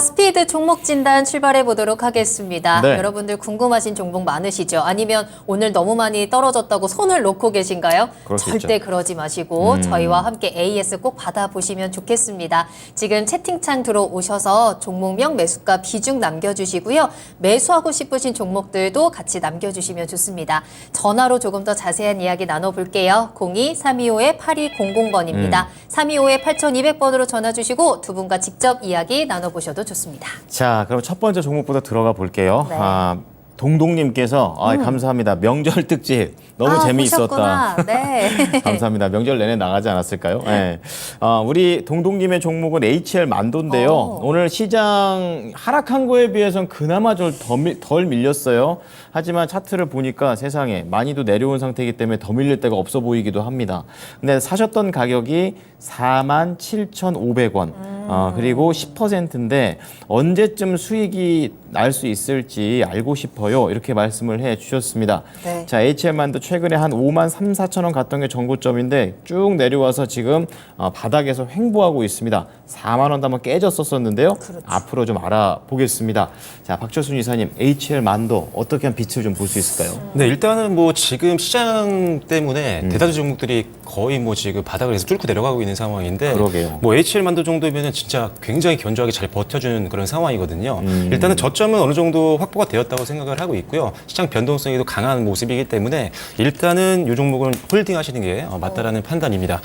스피드 종목 진단 출발해 보도록 하겠습니다. 네. 여러분들 궁금하신 종목 많으시죠? 아니면 오늘 너무 많이 떨어졌다고 손을 놓고 계신가요? 그럴 수 절대 있죠. 그러지 마시고 저희와 함께 AS 꼭 받아보시면 좋겠습니다. 지금 채팅창 들어오셔서 종목명, 매수가, 비중 남겨주시고요. 매수하고 싶으신 종목들도 같이 남겨주시면 좋습니다. 전화로 조금 더 자세한 이야기 나눠볼게요. 02-325-8200번입니다. 325-8200번으로 전화 주시고 두 분과 직접 이야기 나눠보셔도 좋습니다. 자, 그럼 첫 번째 종목부터 들어가 볼게요. 네. 동동님께서 감사합니다. 명절 특집 너무 재미있었다. 보셨구나. 네. 감사합니다. 명절 내내 나가지 않았을까요? 네. 우리 동동님의 종목은 HL 만도인데요. 오늘 시장 하락한 거에 비해서는 그나마 좀 덜 밀렸어요. 하지만 차트를 보니까 세상에 많이도 내려온 상태이기 때문에 더 밀릴 데가 없어 보이기도 합니다. 근데 사셨던 가격이 47,500원. 그리고 10%인데 언제쯤 수익이 날 수 있을지 알고 싶어요. 이렇게 말씀을 해 주셨습니다. 네. 자, HM만도 최근에 한 5만 3, 4천 원 갔던 게 정고점인데 쭉 내려와서 지금 바닥에서 횡보하고 있습니다. 4만 원도 한번 깨졌었는데요. 그렇죠. 앞으로 좀 알아보겠습니다. 자, 박철순 이사님, HL만도 어떻게 한 빛을 좀 볼 수 있을까요? 네, 일단은 뭐 지금 시장 때문에 대다수 종목들이 거의 뭐 지금 바닥을 해서 뚫고 내려가고 있는 상황인데 그러게요. 뭐 HL만도 정도면은 진짜 굉장히 견조하게 잘 버텨주는 그런 상황이거든요. 일단은 저점은 어느 정도 확보가 되었다고 생각을 하고 있고요. 시장 변동성이 도 강한 모습이기 때문에 일단은 이 종목은 홀딩 하시는 게 맞다라는 판단입니다.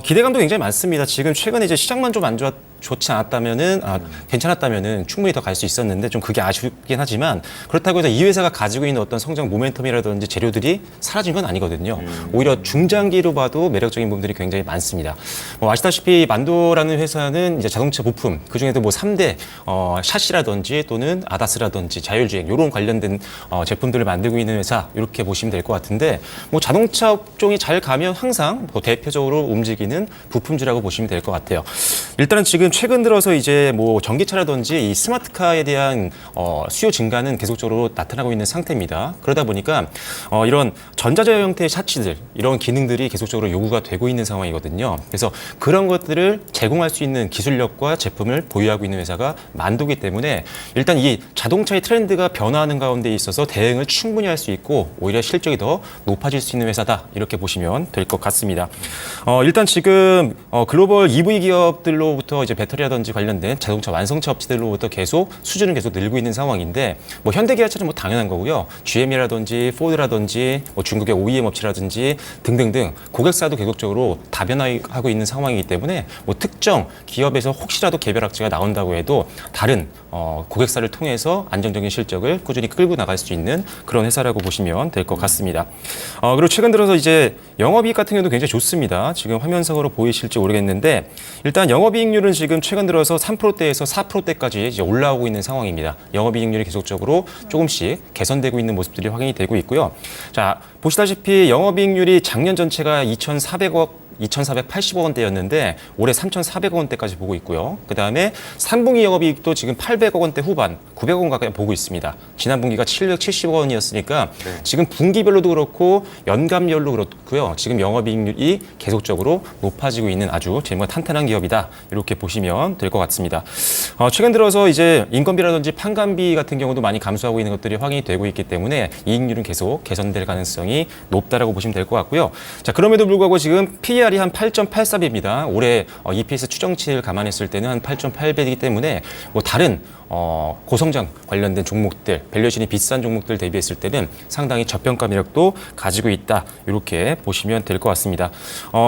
기대감도 굉장히 많습니다. 지금 최근에 이제 시장만 좀 안 좋지 않았다면은 괜찮았다면은 충분히 더 갈 수 있었는데 좀 그게 아쉽긴 하지만 그렇다고 해서 이 회사가 가지고 있는 어떤 성장 모멘텀이라든지 재료들이 사라진 건 아니거든요. 오히려 중장기로 봐도 매력적인 부분들이 굉장히 많습니다. 아시다시피 만도라는 회사는 이제 자동차 부품 그중에도 뭐 3대 샤시라든지 또는 아다스라든지 자율주행 이런 관련된 제품들을 만들고 있는 회사 이렇게 보시면 될 것 같은데 뭐 자동차 업종이 잘 가면 항상 뭐 대표적으로 움직이는 부품주라고 보시면 될 것 같아요. 일단은 지금 최근 들어서 이제 뭐 전기차라든지 이 스마트카에 대한 수요 증가는 계속적으로 나타나고 있는 상태입니다. 그러다 보니까 이런 전자제어 형태의 샤치들 이런 기능들이 계속적으로 요구가 되고 있는 상황이거든요. 그래서 그런 것들을 제공할 수 있는 기술력과 제품을 보유하고 있는 회사가 만도기 때문에 일단 이 자동차의 트렌드가 변화하는 가운데 있어서 대응을 충분히 할 수 있고 오히려 실적이 더 높아질 수 있는 회사다 이렇게 보시면 될 것 같습니다. 일단 지금 글로벌 EV 기업들로부터 이제 배터리라든지 관련된 자동차 완성차 업체들로부터 계속 수주는 계속 늘고 있는 상황인데 뭐 현대기아차는 뭐 당연한 거고요. GM이라든지 포드라든지 뭐 중국의 OEM 업체라든지 등등등 고객사도 계속적으로 다변화하고 있는 상황이기 때문에 뭐 특정 기업에서 혹시라도 개별 악재가 나온다고 해도 다른 고객사를 통해서 안정적인 실적을 꾸준히 끌고 나갈 수 있는 그런 회사라고 보시면 될 것 같습니다. 그리고 최근 들어서 이제 영업이익 같은 경우도 굉장히 좋습니다. 지금 화면상으로 보이실지 모르겠는데 일단 영업이익률은 지금 최근 들어서 3%대에서 4%대까지 이제 올라오고 있는 상황입니다. 영업이익률이 계속적으로 조금씩 개선되고 있는 모습들이 확인이 되고 있고요. 자, 보시다시피 영업이익률이 작년 전체가 2,480억 원대였는데 올해 3,400억 원대까지 보고 있고요. 그다음에 3분기 영업이익도 지금 800억 원대 후반, 900억 원 가까이 보고 있습니다. 지난 분기가 770억 원이었으니까 지금 분기별로도 그렇고 연간별로 그렇고요. 지금 영업이익률이 계속적으로 높아지고 있는 아주 재무가 탄탄한 기업이다. 이렇게 보시면 될 것 같습니다. 최근 들어서 이제 인건비라든지 판관비 같은 경우도 많이 감소하고 있는 것들이 확인이 되고 있기 때문에 이익률은 계속 개선될 가능성이 높다라고 보시면 될 것 같고요. 자, 그럼에도 불구하고 지금 PER이 한 8.83입니다. 올해 EPS 추정치를 감안했을 때는 한 8.8배이기 때문에 뭐 다른 고성장 관련된 종목들, 밸류에이션이 비싼 종목들 대비했을 때는 상당히 저평가 매력도 가지고 있다. 이렇게 보시면 될 것 같습니다.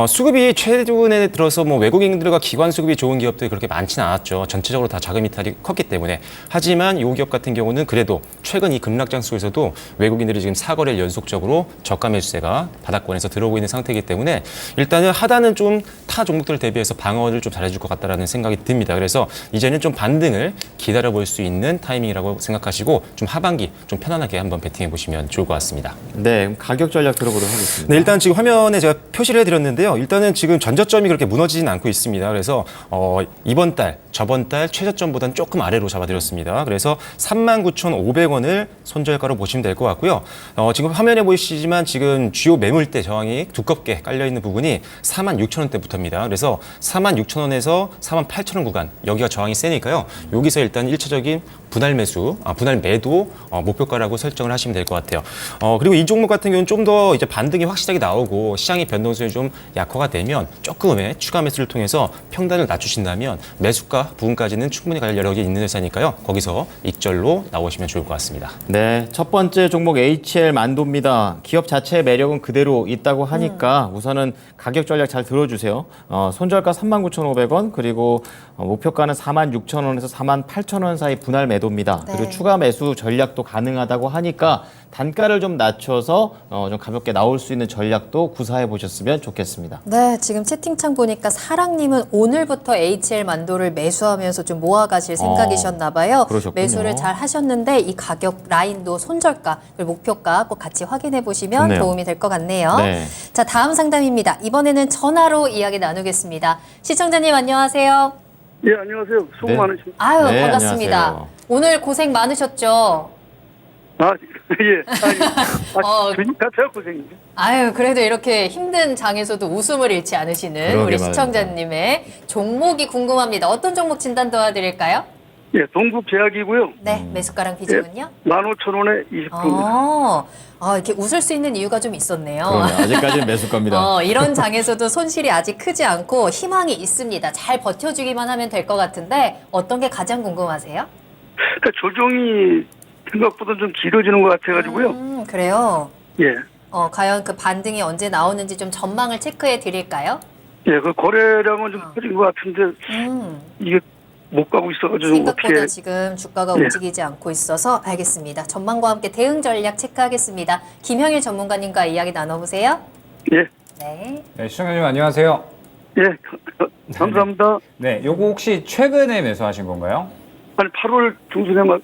수급이 최근에 들어서 뭐 외국인들과 기관 수급이 좋은 기업들이 그렇게 많지는 않았죠. 전체적으로 다 자금 이탈이 컸기 때문에. 하지만 이 기업 같은 경우는 그래도 최근 이 급락장 속에서도 외국인들이 지금 4거래일 연속적으로 저가 매수세가 바닥권에서 들어오고 있는 상태이기 때문에 일단은 하단은 좀 타 종목들 대비해서 방어를 좀 잘해줄 것 같다라는 생각이 듭니다. 그래서 이제는 좀 반등을 기다려 노려볼 수 있는 타이밍이라고 생각하시고 좀 하반기 좀 편안하게 한번 베팅해 보시면 좋을 것 같습니다. 네, 그럼 가격 전략 들어보도록 하겠습니다. 네, 일단 지금 화면에 제가 표시를 해드렸는데요. 일단은 지금 전저점이 그렇게 무너지진 않고 있습니다. 그래서 이번 달, 저번 달 최저점보다는 조금 아래로 잡아드렸습니다. 그래서 39,500원을 손절가로 보시면 될 것 같고요. 지금 화면에 보이시지만 지금 주요 매물대 저항이 두껍게 깔려있는 부분이 46,000원대부터입니다. 그래서 46,000원에서 48,000원 구간, 여기가 저항이 세니까요. 여기서 일단 1차적인 분할 매수, 분할 매도 목표가라고 설정을 하시면 될 것 같아요. 그리고 이 종목 같은 경우는 좀 더 이제 반등이 확실하게 나오고 시장의 변동성이 좀 약화가 되면 조금의 추가 매수를 통해서 평단을 낮추신다면 매수가 부분까지는 충분히 갈 여력이 있는 회사니까요. 거기서 익절로 나오시면 좋을 것 같습니다. 네, 첫 번째 종목 HL 만도입니다. 기업 자체의 매력은 그대로 있다고 하니까 우선은 가격 전략 잘 들어주세요. 손절가 39,500원 그리고 목표가는 46,000원에서 48,000원 사이 분할 매도입니다. 네. 그리고 추가 매수 전략도 가능하다고 하니까 단가를 좀 낮춰서 좀 가볍게 나올 수 있는 전략도 구사해 보셨으면 좋겠습니다. 네, 지금 채팅창 보니까 사랑님은 오늘부터 HL 만도를 매수하면서 좀 모아가실 생각이셨나 봐요. 그러셨군요. 매수를 잘 하셨는데 이 가격 라인도 손절가 그리고 목표가 꼭 같이 확인해 보시면 좋네요. 도움이 될 것 같네요. 네. 자, 다음 상담입니다. 이번에는 전화로 이야기 나누겠습니다. 시청자님 안녕하세요. 예, 안녕하세요. 수고 네. 많으십니다. 아유, 네, 반갑습니다. 안녕하세요. 오늘 고생 많으셨죠? 아, 예. 주님 자체가 고생이죠. 아유, 그래도 이렇게 힘든 장에서도 웃음을 잃지 않으시는 그러게 우리 말입니다. 시청자님의 종목이 궁금합니다. 어떤 종목 진단 도와드릴까요? 예, 동국제약이고요. 네, 매수가랑 비중은요? 15,000원에 20%입니다. 이렇게 웃을 수 있는 이유가 좀 있었네요. 그러네요. 아직까지는 매수가입니다. 이런 장에서도 손실이 아직 크지 않고 희망이 있습니다. 잘 버텨주기만 하면 될 것 같은데 어떤 게 가장 궁금하세요? 그러니까 조정이 생각보다 좀 길어지는 것 같아가지고요. 그래요. 예. 과연 그 반등이 언제 나오는지 좀 전망을 체크해 드릴까요? 예, 그 거래량은 좀 커진 것 같은데 이게 못 가고 있어가지고 좀 생각보다 어떻게 지금 주가가 예. 움직이지 않고 있어서 알겠습니다. 전망과 함께 대응 전략 체크하겠습니다. 김형일 전문가님과 이야기 나눠보세요. 예, 네. 네, 시청자님 안녕하세요. 예, 감사합니다. 네, 요거 혹시 최근에 매수하신 건가요? 아니 8월 중순에만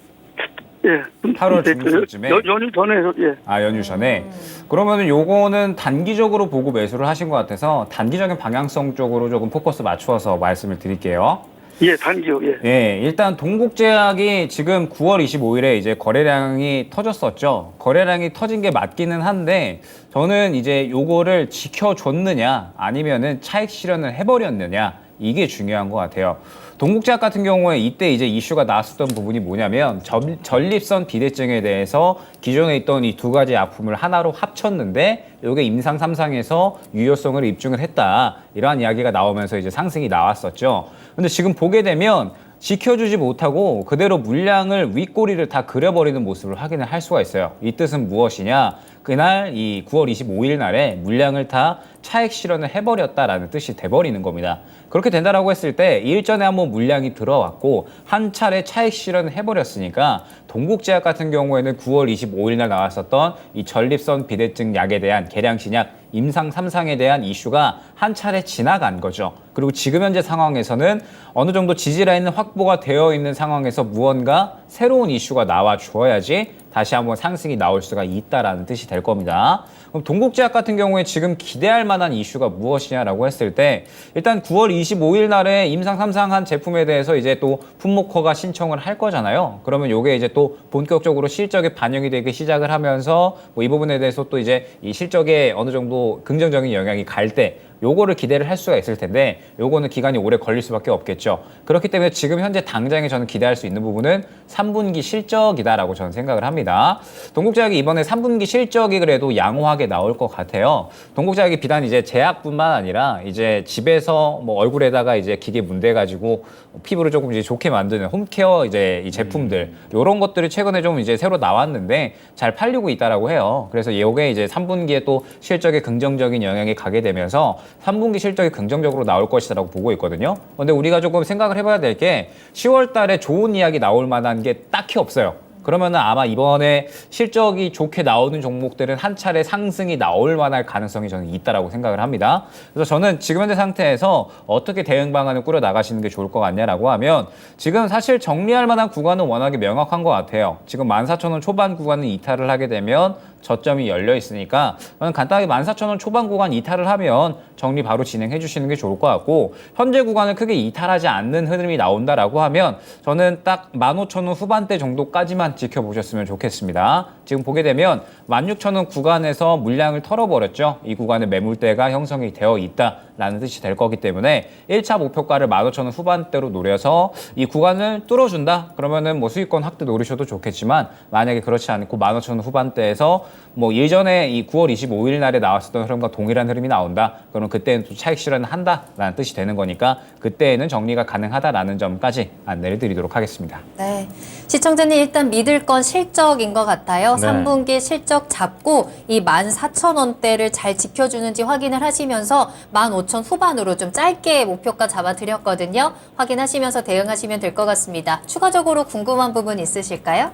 예, 8월 중순쯤에? 연휴 전에 해서 예. 아, 연휴 전에. 그러면은 요거는 단기적으로 보고 매수를 하신 것 같아서 단기적인 방향성 쪽으로 조금 포커스 맞추어서 말씀을 드릴게요. 예, 단기요. 예. 예, 일단 동국제약이 지금 9월 25일에 이제 거래량이 터졌었죠. 거래량이 터진 게 맞기는 한데 저는 이제 요거를 지켜줬느냐 아니면은 차익 실현을 해버렸느냐 이게 중요한 것 같아요. 동국제약 같은 경우에 이때 이제 이슈가 나왔었던 부분이 뭐냐면 전립선 비대증에 대해서 기존에 있던 이 두 가지 약품을 하나로 합쳤는데 이게 임상 3상에서 유효성을 입증을 했다. 이러한 이야기가 나오면서 이제 상승이 나왔었죠. 근데 지금 보게 되면 지켜주지 못하고 그대로 물량을 윗꼬리를 다 그려버리는 모습을 확인을 할 수가 있어요. 이 뜻은 무엇이냐? 그날 이 9월 25일 날에 물량을 다 차익 실현을 해버렸다라는 뜻이 돼버리는 겁니다. 그렇게 된다라고 했을 때 일전에 한번 물량이 들어왔고 한 차례 차익 실현을 해버렸으니까 동국제약 같은 경우에는 9월 25일 날 나왔었던 이 전립선 비대증 약에 대한 계량신약 임상 3상에 대한 이슈가 한 차례 지나간 거죠. 그리고 지금 현재 상황에서는 어느 정도 지지라인은 확보가 되어 있는 상황에서 무언가 새로운 이슈가 나와 주어야지 다시 한번 상승이 나올 수가 있다라는 뜻이 될 겁니다. 그럼 동국제약 같은 경우에 지금 기대할 만한 이슈가 무엇이냐라고 했을 때 일단 9월 25일 날에 임상 3상 한 제품에 대해서 이제 또 품목허가 신청을 할 거잖아요. 그러면 요게 이제 또 본격적으로 실적에 반영이 되기 시작을 하면서 뭐 이 부분에 대해서 또 이제 이 실적에 어느 정도 긍정적인 영향이 갈 때 요거를 기대를 할 수가 있을 텐데 요거는 기간이 오래 걸릴 수밖에 없겠죠. 그렇기 때문에 지금 현재 당장에 저는 기대할 수 있는 부분은 3분기 실적이다라고 저는 생각을 합니다. 동국제약이 이번에 3분기 실적이 그래도 양호하게 나올 것 같아요. 동국제약이 비단 이제 제약뿐만 아니라 이제 집에서 뭐 얼굴에다가 이제 기계 문대가지고 피부를 조금 이제 좋게 만드는 홈케어 이제 이 제품들 요런 것들이 최근에 좀 이제 새로 나왔는데 잘 팔리고 있다라고 해요. 그래서 요게 이제 3분기에 또 실적에 긍정적인 영향이 가게 되면서 3분기 실적이 긍정적으로 나올 것이라고 보고 있거든요. 근데 우리가 조금 생각을 해봐야 될 게 10월 달에 좋은 이야기 나올 만한 게 딱히 없어요. 그러면은 아마 이번에 실적이 좋게 나오는 종목들은 한 차례 상승이 나올 만할 가능성이 저는 있다라고 생각을 합니다. 그래서 저는 지금 현재 상태에서 어떻게 대응 방안을 꾸려 나가시는 게 좋을 것 같냐라고 하면 지금 사실 정리할 만한 구간은 워낙에 명확한 것 같아요. 지금 14,000원 초반 구간은 이탈을 하게 되면 저점이 열려 있으니까 저는 간단하게 14,000원 초반 구간 이탈을 하면 정리 바로 진행해 주시는 게 좋을 것 같고, 현재 구간을 크게 이탈하지 않는 흐름이 나온다라고 하면 저는 딱 15,000원 후반대 정도까지만 지켜보셨으면 좋겠습니다. 지금 보게 되면 16,000원 구간에서 물량을 털어버렸죠. 이 구간에 매물대가 형성이 되어 있다라는 뜻이 될 거기 때문에 1차 목표가를 15,000원 후반대로 노려서 이 구간을 뚫어준다? 그러면은 뭐 수익권 확대 노리셔도 좋겠지만, 만약에 그렇지 않고 15,000원 후반대에서 뭐 예전에 이 9월 25일 날에 나왔었던 흐름과 동일한 흐름이 나온다. 그러면 그때는 또 차익 실현을 한다라는 뜻이 되는 거니까 그때에는 정리가 가능하다라는 점까지 안내를 드리도록 하겠습니다. 네. 시청자님 일단 믿을 건 실적인 것 같아요. 네. 3분기 실적 잡고 이 14,000원대를 잘 지켜주는지 확인을 하시면서 15,000 후반으로 좀 짧게 목표가 잡아드렸거든요. 확인하시면서 대응하시면 될 것 같습니다. 추가적으로 궁금한 부분 있으실까요?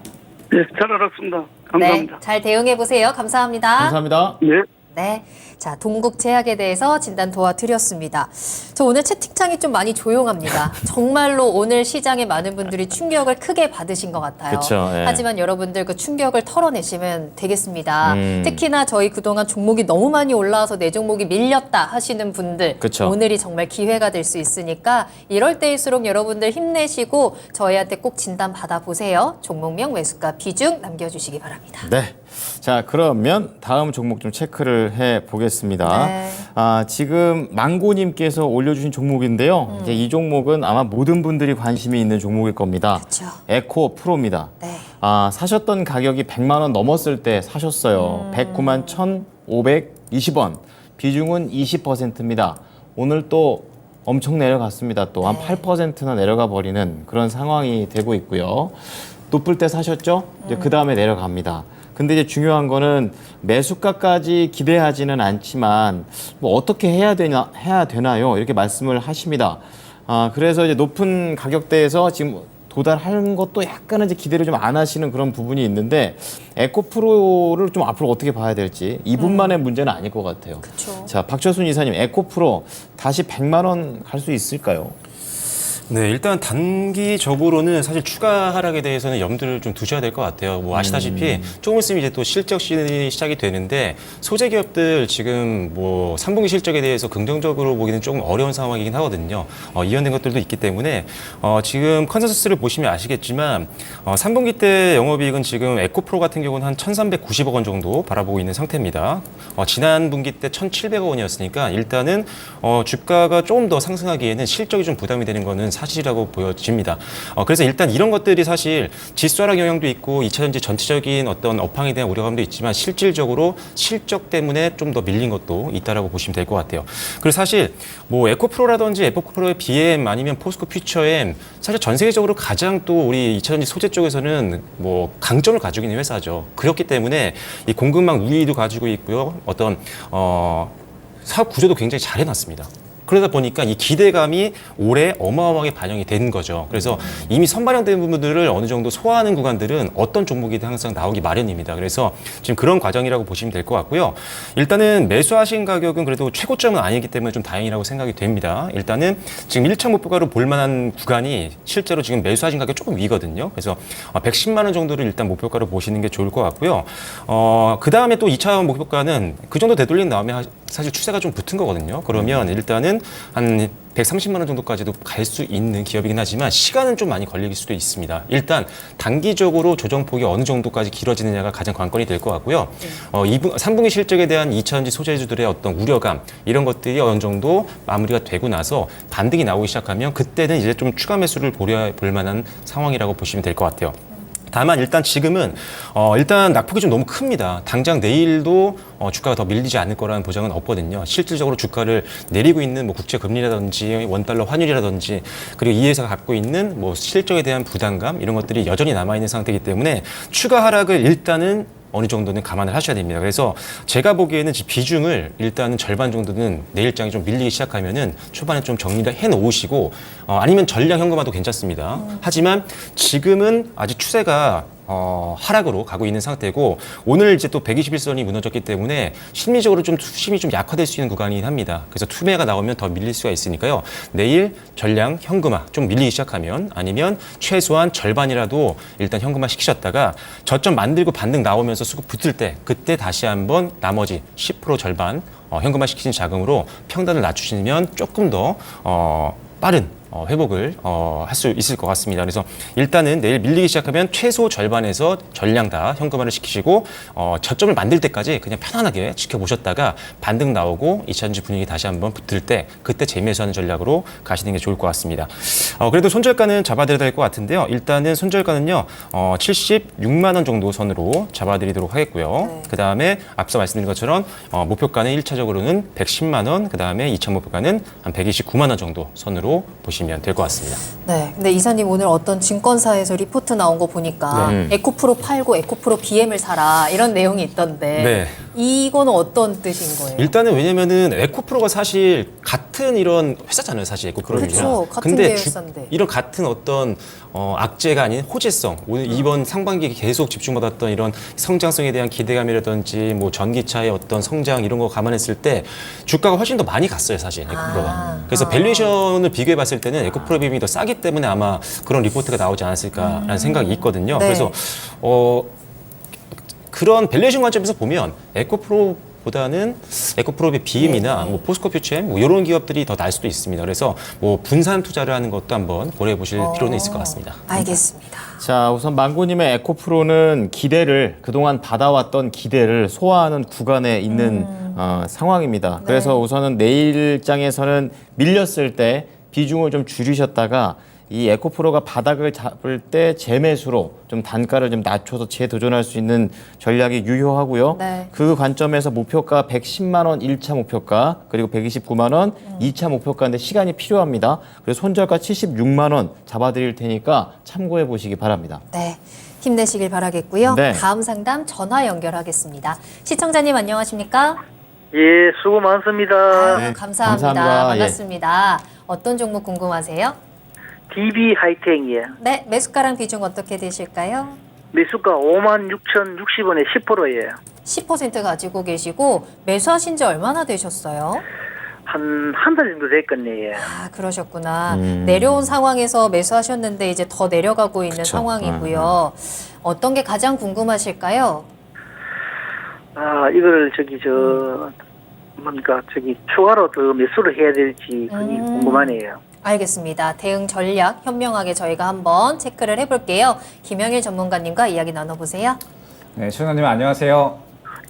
예, 잘 알았습니다. 감사합니다. 네. 잘 대응해 보세요. 감사합니다. 감사합니다. 예. 네. 자, 동국제약에 대해서 진단 도와드렸습니다. 저 오늘 채팅창이 좀 많이 조용합니다. 정말로 오늘 시장에 많은 분들이 충격을 크게 받으신 것 같아요. 그쵸, 예. 하지만 여러분들 그 충격을 털어내시면 되겠습니다. 특히나 저희 그동안 종목이 너무 많이 올라와서 내 종목이 밀렸다 하시는 분들, 그쵸. 오늘이 정말 기회가 될 수 있으니까 이럴 때일수록 여러분들 힘내시고 저희한테 꼭 진단 받아보세요. 종목명, 매수가, 비중 남겨주시기 바랍니다. 네. 자, 그러면 다음 종목 좀 체크를 해 보겠습니다. 네. 지금 망고님께서 올려주신 종목인데요. 이제 이 종목은 아마 모든 분들이 관심이 있는 종목일 겁니다. 그쵸. 에코 프로입니다. 네. 사셨던 가격이 100만 원 넘었을 때 사셨어요. 109만 1,520원. 비중은 20%입니다. 오늘 또 엄청 내려갔습니다. 또 한 8%나 내려가 버리는 그런 상황이 되고 있고요. 높을 때 사셨죠? 이제 그 다음에 내려갑니다. 근데 이제 중요한 거는 매수가까지 기대하지는 않지만 뭐 어떻게 해야 되나요? 이렇게 말씀을 하십니다. 그래서 이제 높은 가격대에서 지금 도달하는 것도 약간은 이제 기대를 좀 안 하시는 그런 부분이 있는데, 에코프로를 좀 앞으로 어떻게 봐야 될지 이분만의 문제는 아닐 것 같아요. 그쵸. 자, 박철순 이사님, 에코프로 다시 100만 원 갈 수 있을까요? 네, 일단 단기적으로는 사실 추가 하락에 대해서는 염두를 좀 두셔야 될 것 같아요. 뭐 아시다시피 조금 있으면 이제 또 실적 시즌이 시작이 되는데, 소재 기업들 지금 뭐 3분기 실적에 대해서 긍정적으로 보기는 조금 어려운 상황이긴 하거든요. 이연된 것들도 있기 때문에 지금 컨센서스를 보시면 아시겠지만 3분기 때 영업이익은 지금 에코프로 같은 경우는 한 1,390억 원 정도 바라보고 있는 상태입니다. 지난 분기 때 1,700억 원이었으니까 일단은 주가가 조금 더 상승하기에는 실적이 좀 부담이 되는 거는 사실이라고 보여집니다. 그래서 일단 이런 것들이 사실 지수 하락 영향도 있고 2차 전지 전체적인 어떤 업황에 대한 우려감도 있지만, 실질적으로 실적 때문에 좀 더 밀린 것도 있다라고 보시면 될 것 같아요. 그리고 사실 뭐 에코프로라든지 에코프로의 BM 아니면 포스코 퓨처엠, 사실 전 세계적으로 가장 또 우리 2차 전지 소재 쪽에서는 뭐 강점을 가지고 있는 회사죠. 그렇기 때문에 이 공급망 우위도 가지고 있고요. 어떤 사업 구조도 굉장히 잘 해놨습니다. 그러다 보니까 이 기대감이 올해 어마어마하게 반영이 된 거죠. 그래서 이미 선반영된 부분들을 어느 정도 소화하는 구간들은 어떤 종목이든 항상 나오기 마련입니다. 그래서 지금 그런 과정이라고 보시면 될 것 같고요. 일단은 매수하신 가격은 그래도 최고점은 아니기 때문에 좀 다행이라고 생각이 됩니다. 일단은 지금 1차 목표가로 볼 만한 구간이 실제로 지금 매수하신 가격이 조금 위거든요. 그래서 110만 원 정도를 일단 목표가로 보시는 게 좋을 것 같고요. 그 다음에 또 2차 목표가는 그 정도 되돌림 나오면 사실 추세가 좀 붙은 거거든요. 그러면 일단은 한 130만 원 정도까지도 갈 수 있는 기업이긴 하지만 시간은 좀 많이 걸릴 수도 있습니다. 일단 단기적으로 조정폭이 어느 정도까지 길어지느냐가 가장 관건이 될 것 같고요. 3분기 실적에 대한 2차전지 소재주들의 어떤 우려감, 이런 것들이 어느 정도 마무리가 되고 나서 반등이 나오기 시작하면 그때는 이제 좀 추가 매수를 볼 만한 상황이라고 보시면 될 것 같아요. 다만 일단 지금은 일단 낙폭이 좀 너무 큽니다. 당장 내일도 주가가 더 밀리지 않을 거라는 보장은 없거든요. 실질적으로 주가를 내리고 있는 뭐 국제 금리라든지 원달러 환율이라든지, 그리고 이 회사가 갖고 있는 뭐 실적에 대한 부담감, 이런 것들이 여전히 남아 있는 상태이기 때문에 추가 하락을 일단은 어느 정도는 감안을 하셔야 됩니다. 그래서 제가 보기에는 비중을 일단은 절반 정도는 내일장이 좀 밀리기 시작하면은 초반에 좀 정리를 해 놓으시고, 아니면 전량 현금화도 괜찮습니다. 하지만 지금은 아직 추세가 하락으로 가고 있는 상태고 오늘 이제 또 121선이 무너졌기 때문에 심리적으로 좀 투심이 좀 약화될 수 있는 구간이긴 합니다. 그래서 투매가 나오면 더 밀릴 수가 있으니까요. 내일 전량 현금화 좀 밀리기 시작하면 아니면 최소한 절반이라도 일단 현금화 시키셨다가 저점 만들고 반등 나오면서 수급 붙을 때 그때 다시 한번 나머지 10% 절반 현금화 시키신 자금으로 평단을 낮추시면 조금 더 빠른 회복을 할 수 있을 것 같습니다. 그래서 일단은 내일 밀리기 시작하면 최소 절반에서 전량 다 현금화를 시키시고 저점을 만들 때까지 그냥 편안하게 지켜보셨다가 반등 나오고 2차전지 분위기 다시 한번 붙을 때 그때 재매수하는 전략으로 가시는 게 좋을 것 같습니다. 그래도 손절가는 잡아드려야 될 것 같은데요. 일단은 손절가는요 76만 원 정도 선으로 잡아드리도록 하겠고요. 네. 그 다음에 앞서 말씀드린 것처럼 목표가는 1차적으로는 110만 원, 그 다음에 2차 목표가는 한 129만 원 정도 선으로 보시면 될 것 같습니다. 네, 근데 이사님 오늘 어떤 증권사에서 리포트 나온 거 보니까 에코프로 팔고 에코프로 BM을 사라 이런 내용이 있던데 네. 이거는 어떤 뜻인 거예요? 일단은 왜냐면은 에코프로가 사실 같은 이런 회사잖아요, 사실 에코프로는. 그렇죠. 같은 근데 계열사인데. 이런 같은 어떤 악재가 아닌 호재성, 오늘 이번 상반기에 계속 집중받았던 이런 성장성에 대한 기대감이라든지 뭐 전기차의 어떤 성장 이런 거 감안했을 때 주가가 훨씬 더 많이 갔어요, 사실 에코프로가. 그래서 밸류에이션을 비교해봤을 때는 에코프로 비중이 더 싸기 때문에 아마 그런 리포트가 나오지 않았을까라는 생각이 있거든요. 네. 그래서 그런 밸류에이션 관점에서 보면 에코프로보다는 에코프로의 BM이나 뭐 포스코 퓨처엠 뭐 이런 기업들이 더 나을 수도 있습니다. 그래서 뭐 분산 투자를 하는 것도 한번 고려해 보실 필요는 있을 것 같습니다. 알겠습니다. 자, 우선 망고님의 에코프로는 그동안 받아왔던 기대를 소화하는 구간에 있는 상황입니다. 그래서 우선은 내일장에서는 밀렸을 때 비중을 좀 줄이셨다가 이 에코프로가 바닥을 잡을 때 재매수로 좀 단가를 좀 낮춰서 재도전할 수 있는 전략이 유효하고요. 네. 그 관점에서 목표가 110만 원 1차 목표가 그리고 129만 원 2차 목표가인데 시간이 필요합니다. 그래서 손절가 76만 원 잡아드릴 테니까 참고해 보시기 바랍니다. 네, 힘내시길 바라겠고요. 네. 다음 상담 전화 연결하겠습니다. 시청자님 안녕하십니까? 예, 수고 많습니다. 아유, 네, 감사합니다. 감사합니다. 반갑습니다. 어떤 종목 궁금하세요? DB 하이텍이에요. 네, 매수가랑 비중 어떻게 되실까요? 매수가 56,060원에 10%예요. 10% 가지고 계시고 매수하신 지 얼마나 되셨어요? 한 달 정도 됐겠네요. 아, 그러셨구나. 내려온 상황에서 매수하셨는데 이제 더 내려가고 있는 그쵸. 상황이고요. 어떤 게 가장 궁금하실까요? 아, 이걸 추가로 더 매수를 해야 될지 그게 궁금하네요. 알겠습니다. 대응 전략 현명하게 저희가 한번 체크를 해볼게요. 김영일 전문가님과 이야기 나눠보세요. 네, 최원님 안녕하세요.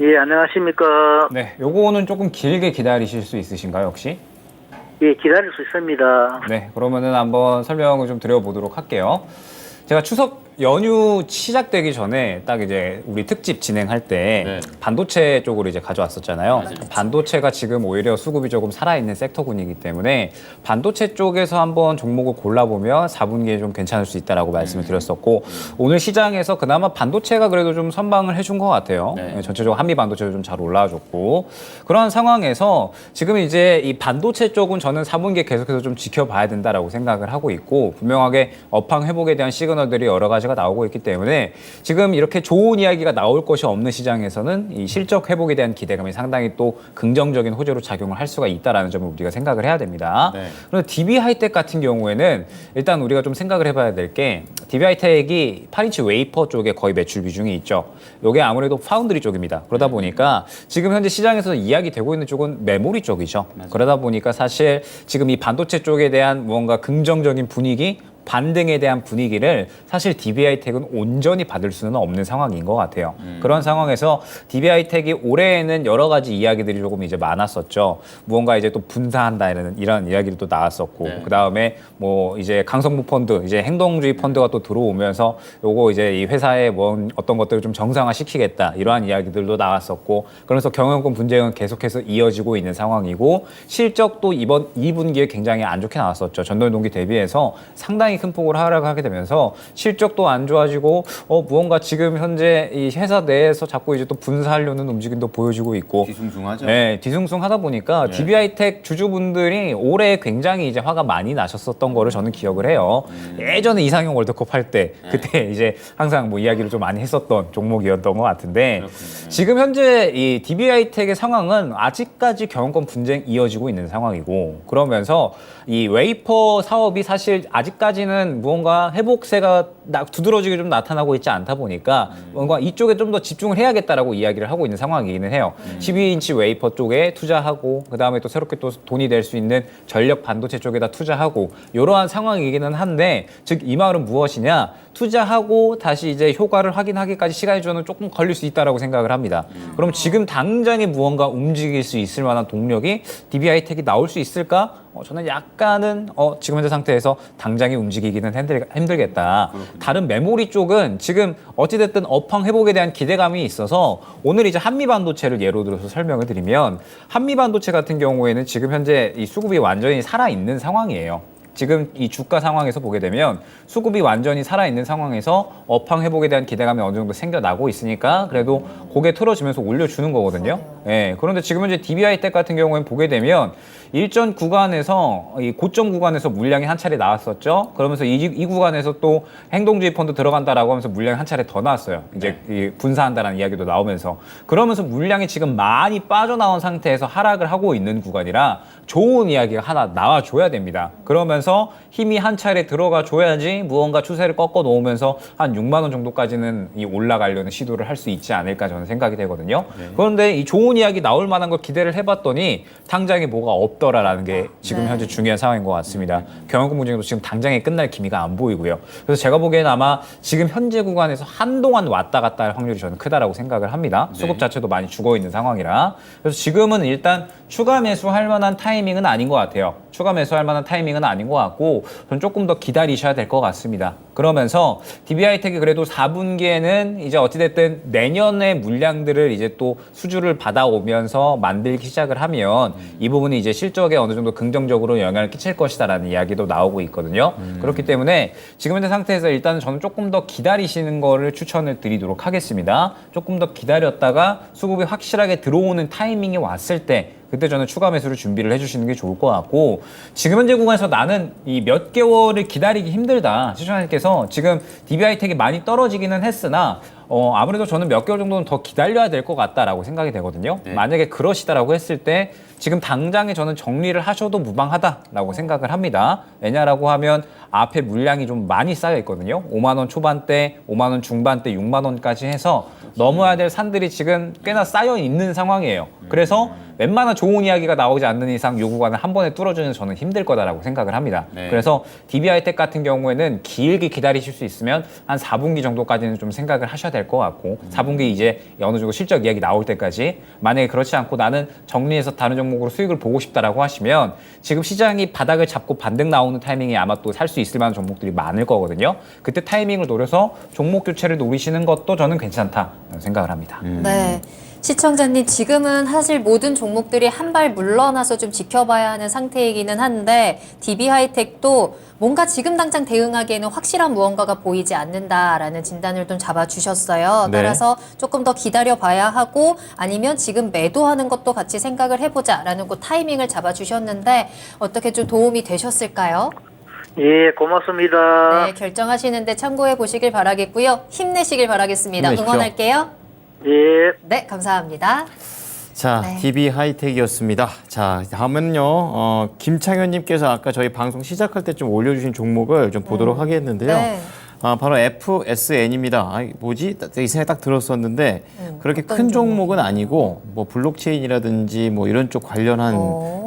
예, 안녕하십니까. 네, 요거는 조금 길게 기다리실 수 있으신가요, 혹시? 예, 기다릴 수 있습니다. 네, 그러면은 한번 설명을 좀 드려보도록 할게요. 제가 추석 연휴 시작되기 전에 딱 이제 우리 특집 진행할 때 반도체 쪽으로 이제 가져왔었잖아요. 반도체가 지금 오히려 수급이 조금 살아있는 섹터군이기 때문에 반도체 쪽에서 한번 종목을 골라보면 4분기에 좀 괜찮을 수 있다라고 말씀을 드렸었고 오늘 시장에서 그나마 반도체가 그래도 좀 선방을 해준 것 같아요. 네, 전체적으로 한미 반도체도 좀 잘 올라와줬고 그런 상황에서 지금 이제 이 반도체 쪽은 저는 4분기에 계속해서 좀 지켜봐야 된다라고 생각을 하고 있고 분명하게 업황 회복에 대한 시그널들이 여러 가지가 나오고 있기 때문에 지금 이렇게 좋은 이야기가 나올 것이 없는 시장에서는 이 실적 회복에 대한 기대감이 상당히 또 긍정적인 호재로 작용을 할 수가 있다라는 점을 우리가 생각을 해야 됩니다. 그런데 DB 하이텍 같은 경우에는 일단 우리가 좀 생각을 해봐야 될 게 DB 하이텍이 8인치 웨이퍼 쪽에 거의 매출 비중이 있죠. 이게 아무래도 파운드리 쪽입니다. 그러다 보니까 지금 현재 시장에서 이야기되고 있는 쪽은 메모리 쪽이죠. 그러다 보니까 사실 지금 이 반도체 쪽에 대한 무언가 긍정적인 분위기 반등에 대한 분위기를 사실 DB하이텍은 온전히 받을 수는 없는 상황인 것 같아요. 그런 상황에서 DB하이텍이 올해에는 여러 가지 이야기들이 조금 이제 많았었죠. 무언가 이제 또 분사한다 이런 이야기도 또 나왔었고, 그 다음에 뭐 이제 강성무 펀드, 이제 행동주의 펀드가 또 들어오면서 요거 이제 이 회사의 뭐 어떤 것들을 좀 정상화시키겠다 이러한 이야기들도 나왔었고, 그러면서 경영권 분쟁은 계속해서 이어지고 있는 상황이고 실적도 이번 2분기에 굉장히 안 좋게 나왔었죠. 전년 동기 대비해서 상당히 굉장히 큰 폭으로 하락하게 되면서 실적도 안 좋아지고 무언가 지금 현재 이 회사 내에서 자꾸 이제 또 분사하려는 움직임도 보여지고 있고 뒤숭숭하죠. 네, 뒤숭숭하다 보니까 DB하이텍 주주분들이 올해 굉장히 이제 화가 많이 나셨었던 거를 저는 기억을 해요. 예전에 이상형 월드컵 할 때 그때 이제 항상 뭐 이야기를 좀 많이 했었던 종목이었던 것 같은데 지금 현재 이 DB하이텍의 상황은 아직까지 경영권 분쟁 이어지고 있는 상황이고 그러면서 이 웨이퍼 사업이 사실 아직까지는 무언가 회복세가 두드러지게 좀 나타나고 있지 않다 보니까 뭔가 이쪽에 좀 더 집중을 해야겠다라고 이야기를 하고 있는 상황이기는 해요. 12인치 웨이퍼 쪽에 투자하고 그다음에 또 새롭게 또 돈이 될 수 있는 전력 반도체 쪽에다 투자하고 이러한 상황이기는 한데 즉 이 말은 무엇이냐? 투자하고 다시 이제 효과를 확인하기까지 시간이 저는 조금 걸릴 수 있다라고 생각을 합니다. 그럼 지금 당장에 무언가 움직일 수 있을 만한 동력이 DB하이텍이 나올 수 있을까? 저는 약간은 지금 현재 상태에서 당장에 움직이기는 힘들겠다. 다른 메모리 쪽은 지금 어찌됐든 업황 회복에 대한 기대감이 있어서 오늘 이제 한미반도체를 예로 들어서 설명을 드리면 한미반도체 같은 경우에는 지금 현재 이 수급이 완전히 살아있는 상황이에요. 지금 이 주가 상황에서 보게 되면 수급이 완전히 살아있는 상황에서 업황 회복에 대한 기대감이 어느 정도 생겨나고 있으니까 그래도 고개 틀어지면서 올려주는 거거든요. 예, 그런데 지금 현재 DB하이텍 같은 경우에는 보게 되면 일전 구간에서 이 고점 구간에서 물량이 한 차례 나왔었죠. 그러면서 이 구간에서 또 행동주의 펀드 들어간다라고 하면서 물량이 한 차례 더 나왔어요. 이제 이 분사한다라는 이야기도 나오면서 그러면서 물량이 지금 많이 빠져나온 상태에서 하락을 하고 있는 구간이라 좋은 이야기가 하나 나와줘야 됩니다. 그러면서 힘이 한 차례 들어가 줘야지 무언가 추세를 꺾어 놓으면서 한 6만 원 정도까지는 이 올라가려는 시도를 할 수 있지 않을까 저는 생각이 되거든요. 그런데 이 좋은 이야기 나올 만한 걸 기대를 해봤더니 당장에 뭐가 없더라라는 게 지금 현재 중요한 상황인 것 같습니다. 경영권 분쟁도 지금 당장에 끝날 기미가 안 보이고요. 그래서 제가 보기에는 아마 지금 현재 구간에서 한동안 왔다 갔다 할 확률이 저는 크다라고 생각을 합니다. 수급 자체도 많이 죽어 있는 상황이라. 그래서 지금은 일단 추가 매수할 만한 타이밍은 아닌 것 같아요. 추가 매수할 만한 타이밍은 아닌 것 같고 전 조금 더 기다리셔야 될 것 같습니다. 그러면서 DB하이텍이 그래도 4분기에는 이제 어찌됐든 내년의 물량들을 이제 또 수주를 받아오면서 만들기 시작을 하면 이 부분이 이제 실적에 어느 정도 긍정적으로 영향을 끼칠 것이다라는 이야기도 나오고 있거든요. 그렇기 때문에 지금 현재 상태에서 일단 저는 조금 더 기다리시는 거를 추천을 드리도록 하겠습니다. 조금 더 기다렸다가 수급이 확실하게 들어오는 타이밍이 왔을 때 그때 저는 추가 매수를 준비를 해주시는 게 좋을 것 같고 지금 현재 구간에서 나는 이 몇 개월을 기다리기 힘들다. 시청자님께서 지금 DB하이텍이 많이 떨어지기는 했으나 아무래도 저는 몇 개월 정도는 더 기다려야 될 것 같다라고 생각이 되거든요. 만약에 그러시다라고 했을 때 지금 당장에 저는 정리를 하셔도 무방하다라고 생각을 합니다. 왜냐라고 하면 앞에 물량이 좀 많이 쌓여 있거든요. 5만 원 초반대, 5만 원 중반대, 6만 원까지 해서 넘어야 될 산들이 지금 꽤나 쌓여 있는 상황이에요. 그래서 웬만한 좋은 이야기가 나오지 않는 이상 이 구간을 한 번에 뚫어주는 저는 힘들 거다라고 생각을 합니다. 그래서 DB하이텍 같은 경우에는 길게 기다리실 수 있으면 한 4분기 정도까지는 좀 생각을 하셔야 될 것 같고 4분기 이제 어느 정도 실적 이야기 나올 때까지 만약에 그렇지 않고 나는 정리해서 다른 종목으로 수익을 보고 싶다라고 하시면 지금 시장이 바닥을 잡고 반등 나오는 타이밍에 아마 또 살 수 있을 만한 종목들이 많을 거거든요. 그때 타이밍을 노려서 종목 교체를 노리시는 것도 저는 괜찮다 생각을 합니다. 네. 시청자님, 지금은 사실 모든 종목들이 한 발 물러나서 좀 지켜봐야 하는 상태이기는 한데 DB하이텍도 뭔가 지금 당장 대응하기에는 확실한 무언가가 보이지 않는다라는 진단을 좀 잡아주셨어요. 네. 따라서 조금 더 기다려봐야 하고 아니면 지금 매도하는 것도 같이 생각을 해보자라는 그 타이밍을 잡아주셨는데 어떻게 좀 도움이 되셨을까요? 예, 고맙습니다. 네, 결정하시는데 참고해 보시길 바라겠고요. 힘내시길 바라겠습니다. 힘내십시오. 응원할게요. 예. 네, 감사합니다. 자, 네. DB하이텍이었습니다. 자, 다음은요, 김창현님께서 아까 저희 방송 시작할 때 좀 올려주신 종목을 좀 보도록 하겠는데요. 네. 바로 FSN입니다. 뭐지? 이 생각이 딱 들었었는데 그렇게 어떤 큰 종목은 아니고 뭐 블록체인이라든지 뭐 이런 쪽 관련한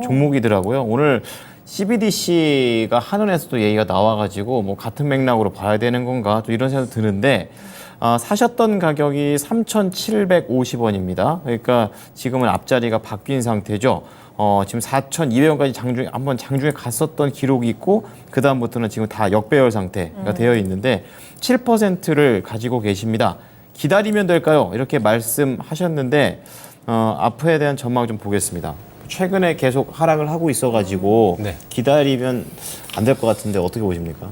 종목이더라고요. 오늘 CBDC가 한은에서도 얘기가 나와가지고 뭐 같은 맥락으로 봐야 되는 건가 또 이런 생각도 드는데 사셨던 가격이 3,750원입니다. 그러니까 지금은 앞자리가 바뀐 상태죠. 지금 4,200원까지 장중에 갔었던 기록이 있고 그 다음부터는 지금 다 역배열 상태가 되어 있는데 7%를 가지고 계십니다. 기다리면 될까요? 이렇게 말씀하셨는데 앞에 대한 전망 좀 보겠습니다. 최근에 계속 하락을 하고 있어가지고 네. 기다리면 안 될 것 같은데 어떻게 보십니까?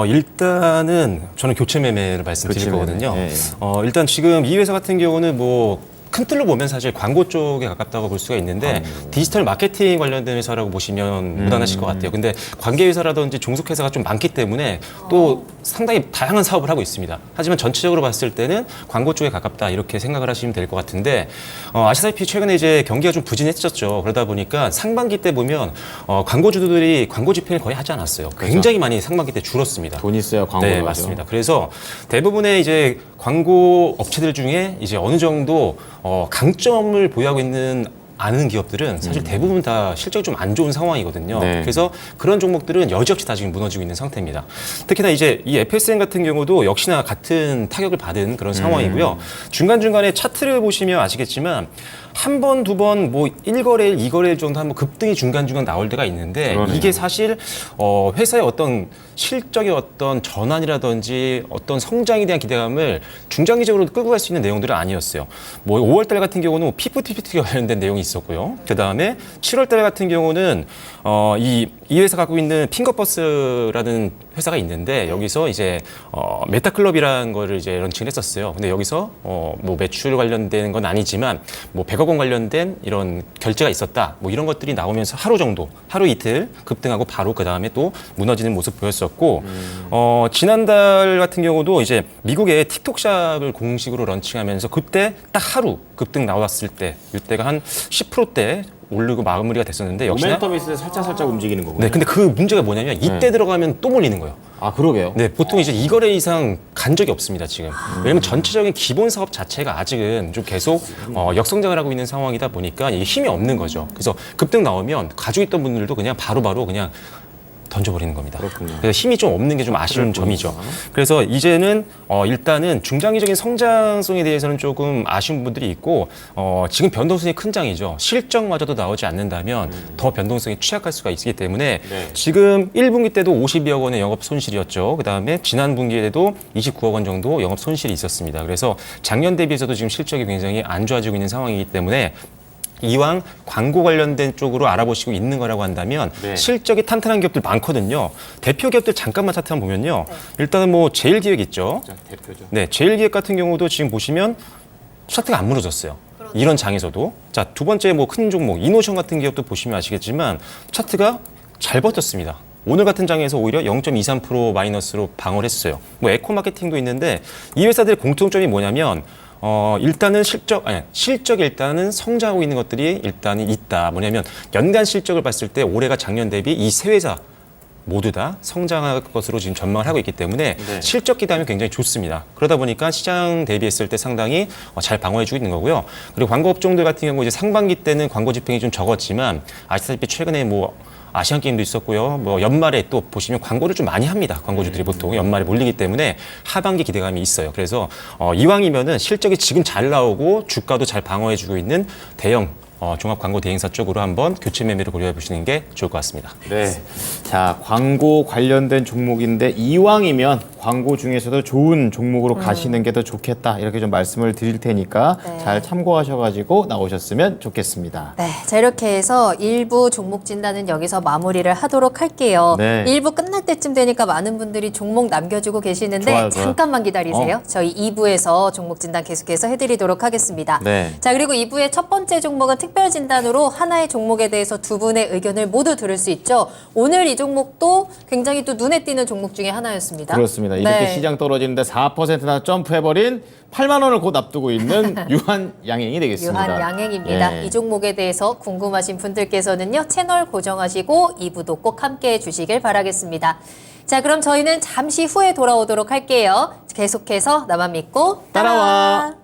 일단은 저는 교체 매매를 말씀드릴 교체 매매. 거거든요. 예, 예. 일단 지금 이 회사 같은 경우는 뭐 큰 틀로 보면 사실 광고 쪽에 가깝다고 볼 수가 있는데 디지털 마케팅 관련된 회사라고 보시면 무난하실 것 같아요. 근데 관계 회사라든지 종속 회사가 좀 많기 때문에 또 상당히 다양한 사업을 하고 있습니다. 하지만 전체적으로 봤을 때는 광고 쪽에 가깝다 이렇게 생각을 하시면 될 것 같은데 아시다시피 최근에 이제 경기가 좀 부진했었죠. 그러다 보니까 상반기 때 보면 광고주들이 광고 집행을 거의 하지 않았어요. 굉장히 많이 상반기 때 줄었습니다. 돈 있어야 광고를 네, 하죠. 맞습니다. 그래서 대부분의 이제 광고 업체들 중에 이제 어느 정도 강점을 보유하고 있는 아는 기업들은 사실 대부분 다 실적이 좀 안 좋은 상황이거든요. 네. 그래서 그런 종목들은 여지없이 다 지금 무너지고 있는 상태입니다. 특히나 이제 이 FSN 같은 경우도 역시나 같은 타격을 받은 그런 상황이고요. 중간중간에 차트를 보시면 아시겠지만 한 번, 두 번, 뭐 1거래일, 2거래일 정도 한번 급등이 중간중간 나올 때가 있는데 그러네요. 이게 사실 회사의 어떤 실적의 어떤 전환이라든지 어떤 성장에 대한 기대감을 중장기적으로 끌고 갈 수 있는 내용들은 아니었어요. 뭐 5월달 같은 경우는 PPT 관련된 내용이 있었고요. 그 다음에 7월달 같은 경우는 이 회사 갖고 있는 핑거버스라는 회사가 있는데 여기서 이제 메타클럽이라는 거를 이제 런칭을 했었어요. 근데 여기서 뭐 매출 관련된 건 아니지만 뭐 100억 원 관련된 이런 결제가 있었다. 뭐 이런 것들이 나오면서 하루 정도, 하루 이틀 급등하고 바로 그 다음에 또 무너지는 모습 보였었고 지난달 같은 경우도 이제 미국의 틱톡샵을 공식으로 런칭하면서 그때 딱 하루 급등 나왔을 때 이때가 한 10%대 오르고 마무리가 됐었는데 역시나 모멘텀이 있을 때 살짝 움직이는 거고요. 네, 근데 그 문제가 뭐냐면 이때 들어가면 또 몰리는 거예요. 아, 그러게요. 네, 보통 이제 2거래 이상 간 적이 없습니다, 지금. 왜냐면 전체적인 기본 사업 자체가 아직은 좀 계속 역성장을 하고 있는 상황이다 보니까 이게 힘이 없는 거죠. 그래서 급등 나오면 가지고 있던 분들도 그냥 바로바로 그냥 던져버리는 겁니다. 그렇군요. 그래서 힘이 좀 없는 게 좀 아쉬운 점이죠. 그래서 이제는 일단은 중장기적인 성장성에 대해서는 조금 아쉬운 부분들이 있고 지금 변동성이 큰 장이죠. 실적마저도 나오지 않는다면 더 변동성이 취약할 수가 있기 때문에 네. 지금 1분기 때도 52억 원의 영업 손실이었죠. 그다음에 지난 분기에도 29억 원 정도 영업 손실이 있었습니다. 그래서 작년 대비해서도 지금 실적이 굉장히 안 좋아지고 있는 상황이기 때문에 이왕 광고 관련된 쪽으로 알아보시고 있는 거라고 한다면 네. 실적이 탄탄한 기업들 많거든요. 대표 기업들 잠깐만 차트 한번 보면요. 일단은 뭐 제일기획 있죠. 대표죠. 네, 제일기획 같은 경우도 지금 보시면 차트가 안 무너졌어요. 이런 장에서도. 자, 두 번째 뭐 큰 종목 이노션 같은 기업도 보시면 아시겠지만 차트가 잘 버텼습니다. 오늘 같은 장에서 오히려 0.23% 마이너스로 방어를 했어요. 뭐 에코마케팅도 있는데 이 회사들의 공통점이 뭐냐면 일단은 실적 일단은 성장하고 있는 것들이 일단은 있다. 뭐냐면 연간 실적을 봤을 때 올해가 작년 대비 이 세 회사 모두 다 성장할 것으로 지금 전망을 하고 있기 때문에 네. 실적 기대하면 굉장히 좋습니다. 그러다 보니까 시장 대비했을 때 상당히 잘 방어해주고 있는 거고요. 그리고 광고 업종들 같은 경우 이제 상반기 때는 광고 집행이 좀 적었지만 아시다시피 최근에 뭐 아시안 게임도 있었고요. 뭐 연말에 또 보시면 광고를 좀 많이 합니다. 광고주들이 보통 연말에 몰리기 때문에 하반기 기대감이 있어요. 그래서 이왕이면은 실적이 지금 잘 나오고 주가도 잘 방어해주고 있는 대형 종합 광고 대행사 쪽으로 한번 교체 매매를 고려해 보시는 게 좋을 것 같습니다. 네. 자, 광고 관련된 종목인데 이왕이면 광고 중에서도 좋은 종목으로 가시는 게 더 좋겠다. 이렇게 좀 말씀을 드릴 테니까 네. 잘 참고하셔가지고 나오셨으면 좋겠습니다. 네, 자 이렇게 해서 1부 종목 진단은 여기서 마무리를 하도록 할게요. 네. 1부 끝날 때쯤 되니까 많은 분들이 종목 남겨주고 계시는데 좋아요, 좋아요. 잠깐만 기다리세요. 어. 저희 2부에서 종목 진단 계속해서 해드리도록 하겠습니다. 네. 자 그리고 2부의 첫 번째 종목은 특별 진단으로 하나의 종목에 대해서 두 분의 의견을 모두 들을 수 있죠. 오늘 이 종목도 굉장히 또 눈에 띄는 종목 중에 하나였습니다. 그렇습니다. 이렇게 네. 시장 떨어지는데 4%나 점프해버린 8만 원을 곧 앞두고 있는 유한 양행이 되겠습니다. 유한 양행입니다. 예. 이 종목에 대해서 궁금하신 분들께서는요. 채널 고정하시고 2부도 꼭 함께해 주시길 바라겠습니다. 자 그럼 저희는 잠시 후에 돌아오도록 할게요. 계속해서 나만 믿고 따라와.